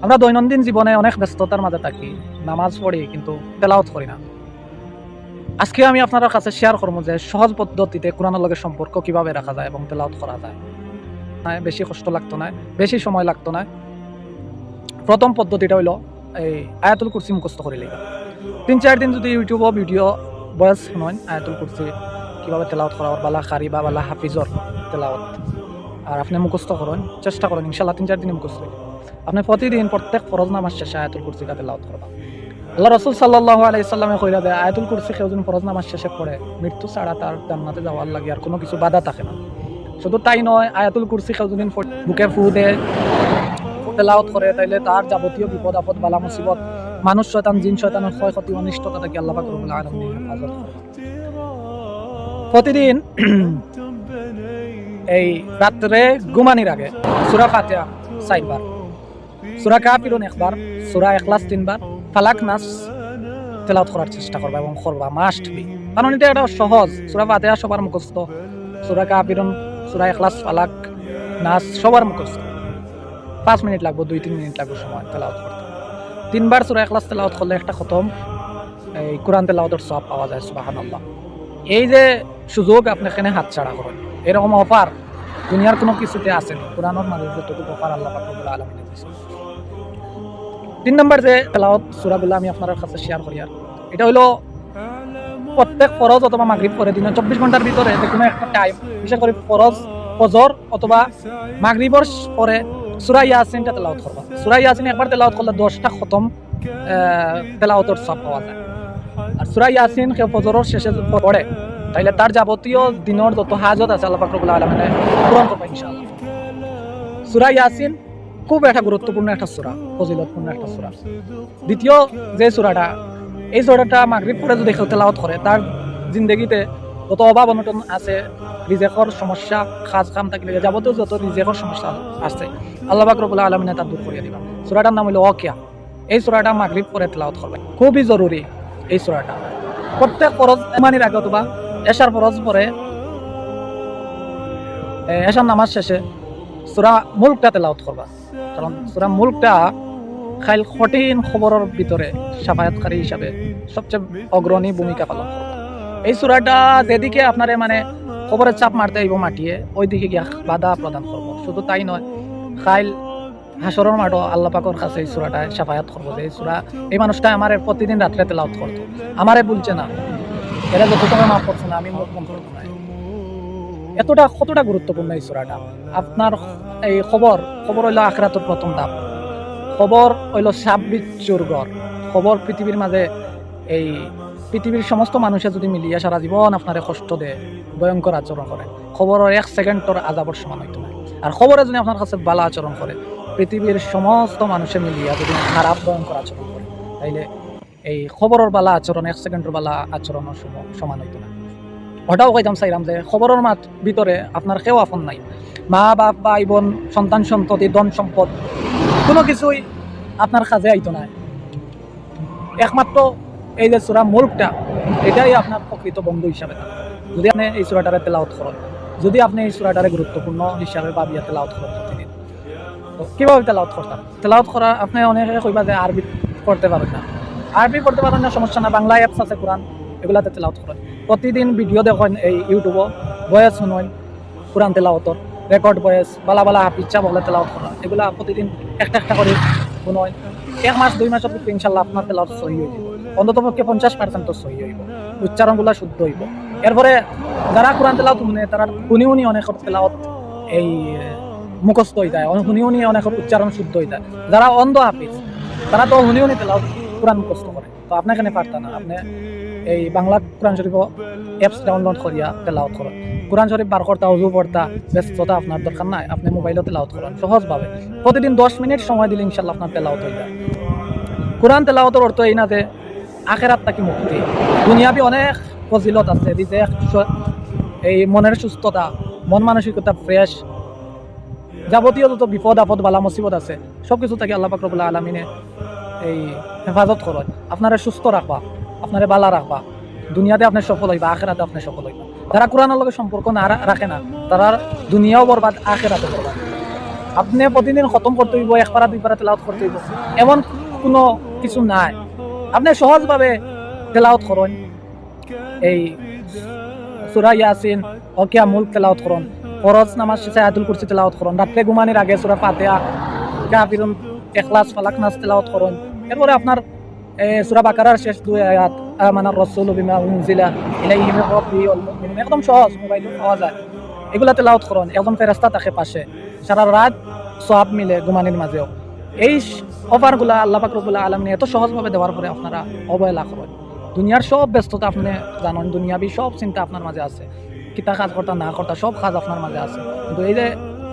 আমরা দৈনন্দিন জীবনে অনেক ব্যস্ততার মাঝে থাকি, নামাজ পড়ি কিন্তু তেলাওয়াত করি না। আজকে আমি আপনার কাছে শেয়ার করবো যে সহজ পদ্ধতিতে কোরআনের লগে সম্পর্ক কিভাবে রাখা যায় এবং তেলাওয়াত করা যায়। বেশি কষ্ট লাগতো না, বেশি সময় লাগতো না। প্রথম পদ্ধতিটা হইল এই আয়াতুল কুরসি মুখস্থ করে লেখা। 3-4 দিন যদি ইউটিউব ভিডিও বয়স শুনেন আয়াতুল কুরসি কিভাবে তেলাওয়াত করা বালা কারি বা বালা হাফিজর তেলাওয়াত, আর আপনি মুখস্থ করেন, চেষ্টা করেন ইনশাল্লাহ 3-4 দিনে মুখস্থ হইবে। আপনি প্রতিদিন প্রত্যেক ফরজ নামাজ শেষে আয়াতুল কুরসিটা তেলাওয়াত করবা। আল্লাহ রাসূল সাল্লাল্লাহু আলাইহি সাল্লামে কইরা দেয় আয়াতুল কুরসি কেউ যদি ফরজ নামাজ শেষে পড়ে মৃত্যু ছাড়া তার জান্নাতে যাওয়ার লাগে আর কোনো কিছু বাধা থাকে না। শুধু তাই নয়, আয়াতুল কুরসি কেউ যদি বুকে ফু দেয়, তেলাওয়াত করে, তাইলে তার যাবতীয় বিপদ আপদ বালা মুসিবত, মানুষ শয়তান জিন শয়তানের ক্ষয়ক্ষতি অনিষ্টতা থেকে আল্লাহ পাক রব্বুল আলামিন হেফাজত করে। প্রতিদিন এই রাত্রে ঘুমানির আগে সূরা ফাতিহা 4 বার, সূরা কাফিরুন 1 বার, সূরা ইখলাস 3 বার, ফালাক নাস তেলাওয়াত করার চেষ্টা করবা এবং করবা, মাস্ট বি। কারণ এটা একটা সহজ। সূরা ফাতিহা সবার মুখস্থ, সূরা কাফিরুন, সূরা ইখলাস, ফালাক নাস সবার মুখস্থ। 5 মিনিট লাগবে, 2-3 মিনিট লাগবে সময় তেলাওয়াত করতে। 3 বার সূরা ইখলাস তেলাওয়াত করলে একটা খতম এই কোরআন তেলাওয়াতের সওয়াব পাওয়া যায়। সুবহানাল্লাহ। এই যে সুযোগ আপনি এখানে হাতছাড়া করেন, এরকম অফার দুনিয়ার কোনো কিছুতে আছে না। কোরআনের মাঝে যতটুকু অফার আল্লাহ পাক রব্বুল আলামিন দিয়েছে। 3 নম্বর যে তেলাওয়াত সূরাগুলো আমি আপনাদের কাছে শেয়ার করি, আর এটা হলো প্রত্যেক ফরজ অথবা মাগরিব পরে দিনে 24 ঘন্টার ভিতরে যে কোনো একটা টাইম, বিশেষ করে ফরজ ফজর অথবা মাগরিবর পরে সূরা ইয়াসিনটা তেলাওয়াত করবা। সূরা ইয়াসিন একবার তেলাওয়াত করলে 10টা খতম তেলাওয়াতের সওয়াব পাওয়া যায়। আর সূরা ইয়াসিন কেউ ফজরের শেষে পড়ে তাইলে তার যাবতীয় দিনের যত হাজত আছে আল্লাহ পাক রব্বুল আলামিন পূরণ করবে ইনশাআল্লাহ। সূরা ইয়াসিন খুব একটা গুরুত্বপূর্ণ একটা সূরা, ফজিলতপূর্ণ একটা সূরা। দ্বিতীয় যে সূরাটা, এই সূরাটা মাগরিব পরে যদি কেউ তেলাওয়াত করে তার জিন্দেগিতে যত অভাব অনটন আছে, রিজেকর সমস্যা, কাজ কাম থাকলে যাবতীয় যত রিজেকর সমস্যা আছে আল্লাহ পাক রব্বুল আলামিন তা দূর করিয়ে দিবেন। সূরাটার নাম হলো ওয়াকিয়া। এই সূরাটা মাগরিব পরে তেলাওয়াত করবে, খুবই জরুরি। এই সূরাটা প্রত্যেক ফরজ ইমানের আগে অথবা এশার ফরজ পরে এশার নামাজ শেষে সূরা মুলকটা তেলাওয়াত করবা। কারণ সূরা মুলকটা খাইল কঠিন খবরের ভিতরে শাফায়াতকারী হিসাবে সবচেয়ে অগ্রণী ভূমিকা পালন করবে। এই সূরাটা যেদিকে আপনারে মানে খবরের চাপ মারতে আইব মাটিয়ে, ওই দিকে গিয়া বাধা প্রদান করব। শুধু তাই নয়, খাইল হাসরের মাঠও আল্লাহ পাকের কাছে এই সূরাটা শাফায়াত করব যে এই সূরা এই মানুষটা আমারে প্রতিদিন রাত্রে তেলাওয়াত করতো, আমারে বলছে না, এরা যত সময় মাফ করছে না, আমি মুখ বন্ধ করবো না। কতটা গুরুত্বপূর্ণ এই সূরাটা। আপনার এই খবর হইল আখিরাতের প্রথম ধাপ। খবর হইল সাববিচ্ছুর ঘর। খবর পৃথিবীর মাঝে এই পৃথিবীর সমস্ত মানুষে যদি মিলিয়ে সারা জীবন আপনারে কষ্ট দেয়, ভয়ঙ্কর আচরণ করে, খবরের 1 সেকেন্ডর আযাবের সমান হইতো না। আর খবরে যদি আপনার কাছে ভালো আচরণ করে, পৃথিবীর সমস্ত মানুষে মিলিয়ে যদি খারাপ ভয়ঙ্কর আচরণ করে, তাইলে এই খবরের বালা আচরণ 1 সেকেন্ডের বালা আচরণের সমান হইতো না। ওটাও কইতাম চাইলাম যে খবরের ভিতরে আপনার কেউ আপন নাই। মা বাপ, ভাই বোন, সন্তান সন্ততি, ধন সম্পদ কোনো কিছুই আপনার কাজে আইতো না। একমাত্র এই যে সূরা মুলকটা, এটাই আপনার প্রকৃত বন্ধু হিসাবে থাকে। যদি আপনি এই সূরাটারে তেলাওয়াত করেন, যদি আপনি এই সূরাটারে গুরুত্বপূর্ণ হিসাবে ভাবিয়া তেলাওয়াত করেন প্রতিদিন, তো কীভাবে তেলাওয়াত করতাম? তেলাওয়াত করা আপনি অনেকে কইবা যে আরবি করতে পারেন না। আরবি করতে পারেন না, সমস্যা না, বাংলা অ্যাপস আছে কোরআন, এগুলাতে তেলাওয়াত করেন। প্রতিদিন ভিডিও দেখেন এই ইউটিউবও, বয়েস শুনেন কোরআন তেলাওয়াতর, রেকর্ড বয়েস, বালা বালা হাফিজা বলে তেলাওয়াত করা, এগুলা প্রতিদিন একটা করে শুনেন। 1 মাস 2 মাসের ভিতরে ইনশাল্লাহ আপনার তেলাওয়াত সহি হয়ে যাবে, অন্তত পক্ষে 50% তো সহি হইব, উচ্চারণগুলো শুদ্ধ হইব। এরপরে যারা কোরআন তেলাওয়াত শুনে তারা শুনি অনেক তেলাওয়াত এই মুখস্থ হয়ে যায়, শুনি অনেক উচ্চারণ শুদ্ধ হয়ে যায়। যারা অন্ধ হাফিজ তারা তো শুনি তেলাওয়াত কোরআন মুখস্থ করে, তো আপনি এখানে পারতা না। আপনি এই বাংলা কোরআন শরীফ অ্যাপস ডাউনলোড করিয়া তেলাওয়াত করেন। কোরআন শরীফ বার করতে উজু পড়তা ব্যস্ততা আপনার দরকার নাই, আপনি মোবাইলও তেলাওয়াত করেন সহজভাবে। প্রতিদিন 10 মিনিট সময় দিলে ইনশাল্লাহ আপনার তেলাওয়াত হয়ে যায়। কোরআন তেলাওয়াতের অর্থ এই না যে আখিরাত থাকি মুক্তি, দুনিয়াবি অনেক ফজিলত আছে, রিজেক, এই মনের সুস্থতা, মন মানসিকতা ফ্রেশ, যাবতীয় যত বিপদ আপদ বালা মুসিবত আছে সবকিছু থেকে আল্লাহ পাক রব্বুল আলামিনে এই হেফাজত করেন। আপনারা সুস্থ রাখবা, আপনারা বালা রাখবা, দুনিয়াতে আপনি সফল হইবা, আখিরাতে আপনি সফল হইবা। যারা কোরআনের লগে সম্পর্ক না রাখে না, তারা দুনিয়াও বরবাদ, আখিরাতে বরবাদ। আপনি প্রতিদিন খতম করতে হইব, এক পারা দুই পারা তেলাওয়াত করতে হইব, এমন কোনো কিছু নাই। আপনি সহজভাবে তেলাওয়াত করুন, এই সূরা ইয়াসিন, ওয়াকিয়া, মুলক তেলাওয়াত করুন, ফরজ নামাজ শেষে আয়াতুল কুরসি তেলাওয়াত করুন, রাত্রে ঘুমানোর আগে সূরা ফাতিহা, কাফিরুন, ইখলাস, ফালাক, নাস তেলাওয়াত করুন। এরপরে আপনার সূরা বাকারার শেষ দুই আয়াত, আমানার রাসূলু বিমা উনজিলা ইলাইহি মির রাব্বিহি ওয়াল মুমিনুন, একদম সহজ, মোবাইলে পাওয়া যায়। এগুলা তেলাওয়াত করুন, একদম ফেরেশতা থাকে পাশে, সারা রাত সওয়াব মিলে ঘুমানোর মাঝেও। এই অফারগুলা আল্লাহ পাক রব্বুল আলামিন এত সহজভাবে দেওয়ার পরে আপনারা অবহেলা করেন। দুনিয়ার সব ব্যস্ততা আপনি জানেন, দুনিয়াবি সব চিন্তা আপনার মাঝে আছে, কিতা কাজ করতা না করতা সব কাজ আপনার মাঝে আছে, কিন্তু এই যে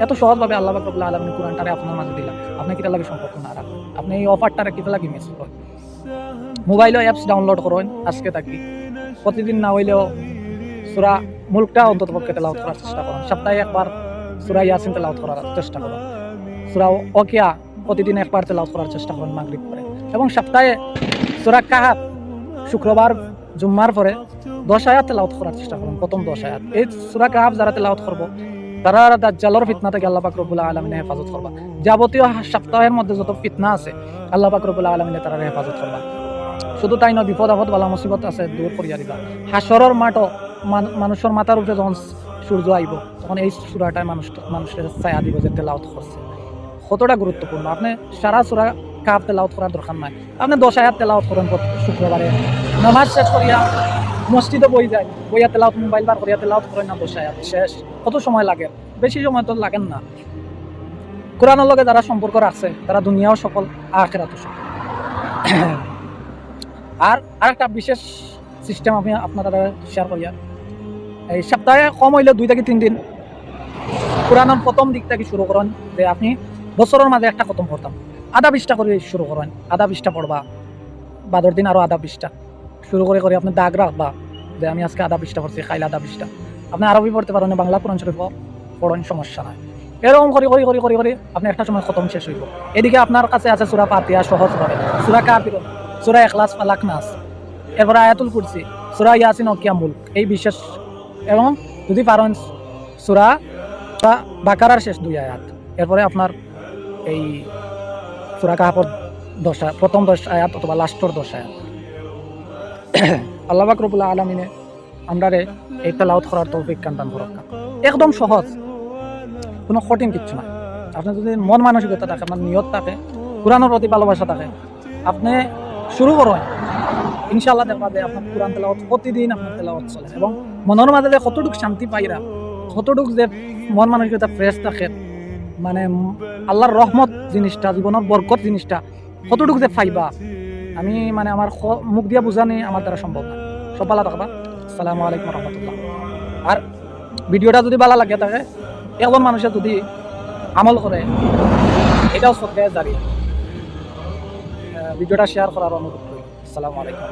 এত সহজভাবে আল্লাহ পাক রব্বুল আলামিন কোরআনটারে আপনার মাঝে দিলা, আপনি কিতা লাগে সম্পর্ক না রাখেন, আপনি এই অফারটারে কিতা লাগে মিস করেন। মোবাইলে অ্যাপস ডাউনলোড করেন আজকে থাকি, প্রতিদিন না হইলেও সূরা মুলকটা অন্তত পক্ষে তেলাওয়াত করার চেষ্টা করুন, সপ্তাহে একবার সূরা ইয়াসিন তেলাওয়াত করার চেষ্টা করুন, সূরা ওয়াকিয়া প্রতিদিন একবার তেলাওয়াত করার চেষ্টা করুন মাগরিব পরে, এবং সপ্তাহে সূরা কাহাফ শুক্রবার জুম্মার পরে 10 আয়াত তেলাওয়াত করার চেষ্টা করুন, প্রথম 10 আয়াত। এই সূরা কাহাফ যারা তেলাওয়াত করবো তারা দাজ্জালের ফিতনা থেকে আল্লাহ পাক রব্বুল আলামিন হেফাজত করবা। যাবতীয় সপ্তাহের মধ্যে যত ফিতনা আছে আল্লাহ পাক রব্বুল আলামিন তারা হেফাজত করবা। শুধু তাই নয়, বিপদ আপদ বালা মুসিবত আছে দূর করিয়া দিবা। হাসরের মাঠও মানুষের মাথার উপরে যখন সূর্য আইব তখন এই সূরাটায় মানুষের ছায়া দিব যে তেলাওয়াত করছে। কতটা গুরুত্বপূর্ণ, আপনি সারা সূরা কাহাফ তেলাওয়াত করার দরকার নাই, আপনি 10 আয়াত তেলাওয়াত করেন শুক্রবারে, নামাজ শেষ করিয়া মসজিদে বইয়া তেলাওয়াত, মোবাইল বার করিয়া তেলাওয়াত করেন না 10 আয়াত শেষ। কত সময় লাগে? বেশি সময় তো লাগেন না। কোরআনের লগে যারা সম্পর্ক রাখছে তারা দুনিয়াও সফল, আখিরাতও সফল। আর আরেকটা বিশেষ সিস্টেম আমি আপনারা শেয়ার করিয়া, এই সপ্তাহে কম হইলে 2 থেকে 3 দিন কোরআনের প্রথম দিক থেকে শুরু করেন, যে আপনি বছরের মাঝে একটা খতম করতাম, আধা 20টা করে শুরু করেন, আধা 20টা পড়বা, বাদর দিন আরও আধা 20টা শুরু করে আপনি দাগ রাখবা যে আমি আজকে আধা 20টা পড়ছি, খাইলে আধা 20টা। আপনি আরবি পড়তে পারেন, বাংলা কোরআন শরীফ পড়েন, সমস্যা নাই। এরকম করে আপনি একটা সময় খতম শেষ হইব। এদিকে আপনার কাছে আছে সূরা ফাতিহা সহজভাবে, সূরা কাফিরুন, সূরা ইখলাস, ফালাক, নাস, এরপর আয়াতুল কুরসি, সূরা ইয়াসিন, ওয়াকিয়া, মুলক, এই বিশেষ, এবং যদি পারেন সূরা বাকারার শেষ 2 আয়াত, এরপরে আপনার এই সূরা কাহাফের 10 প্রথম 10 আয়াত অথবা লাস্টের 10 আয়াত। আল্লাহ পাক রব্বুল আলামিনে আমরারে এই তেলাওয়াত করার তৌফিক দান করুক। একদম সহজ, কোনো কঠিন কিচ্ছু না। আপনি যদি মন মানসিকতা থাকে, আপনার নিয়ত থাকে, কোরআনের প্রতি ভালোবাসা থাকে, আপনি শুরু করেন, ইনশাআল্লাহ দেখবা যে আপনার কোরআন তেলাওয়াত প্রতিদিন আপনার তেলাওয়াত চলে, এবং মনের মাঝে যে কতটুকু শান্তি পাইরা, কতটুকু যে মন মানসিকতা ফ্রেশ থাকে, মানে আল্লাহর রহমত জিনিসটা, জীবনের বরকত জিনিসটা কতটুকু যে পাইবা, আমি মানে আমার মুখ দিয়ে বুঝানি আমার দ্বারা সম্ভব না। সব ভালো থাকবা। আসসালামু আলাইকুম রহমতুল্লাহ। আর ভিডিওটা যদি ভালো লাগে থাকে, একজন মানুষের যদি আমল করে, এটাও সত্যি জারি, ভিডিওটা শেয়ার করার অনুরোধ করি। আসসালামু আলাইকুম।